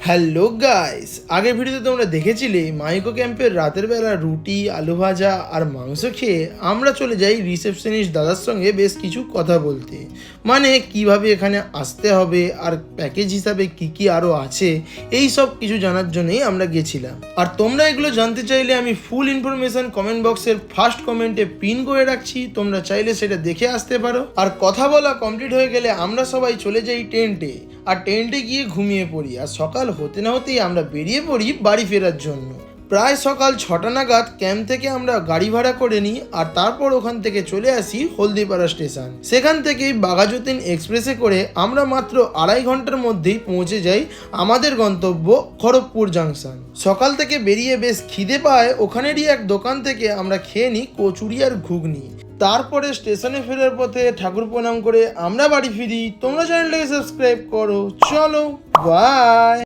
Hello guys, আগের ভিডিওতে তোমরা দেখেছিলে মাইকো ক্যাম্পের রাতের বেলা রুটি, আলু ভাজা আর মাংস খেয়ে আমরা চলে যাই রিসেপশনিস্ট দাদার সঙ্গে বেশ কিছু কথা বলতে। মানে কিভাবে এখানে আসতে হবে আর প্যাকেজ হিসাবে কি কি আরও আছে এই সব কিছু জানার জন্যই আমরা গেছিলাম। আর তোমরা এগুলো জানতে চাইলে আমি ফুল ইনফরমেশন কমেন্ট বক্সের ফার্স্ট কমেন্টে পিন করে রাখছি, তোমরা চাইলে সেটা দেখে আসতে পারো। আর কথা বলা কমপ্লিট হয়ে গেলে আমরা সবাই চলে যাই টেন্টে, আর টেন্টে গিয়ে ঘুমিয়ে পড়ি। আর সকাল হতে না হতেই আমরা বেরিয়ে পড়ি বাড়ি ফেরার জন্য। প্রায় সকাল 6টা নাগাদ ক্যাম্প থেকে আমরা গাড়ি ভাড়া করে নিই, আর তারপর ওখান থেকে চলে আসি হলদিপাড়া স্টেশন। সেখান থেকেই বাঘাযতীন এক্সপ্রেসে করে আমরা মাত্র 2.5 ঘন্টার মধ্যেই পৌঁছে যাই আমাদের গন্তব্য খড়গপুর জাংশন। সকাল থেকে বেরিয়ে বেশ খিদে পায়, ওখানেরই এক দোকান থেকে আমরা খেয়ে নিই কচুরি আর ঘুগনি। তারপরে স্টেশনে ফেরার পথে ঠাকুর প্রণাম করে আমরা বাড়ি ফিরি। তোমরা চ্যানেলটাকে সাবস্ক্রাইব করো। চলো বাই।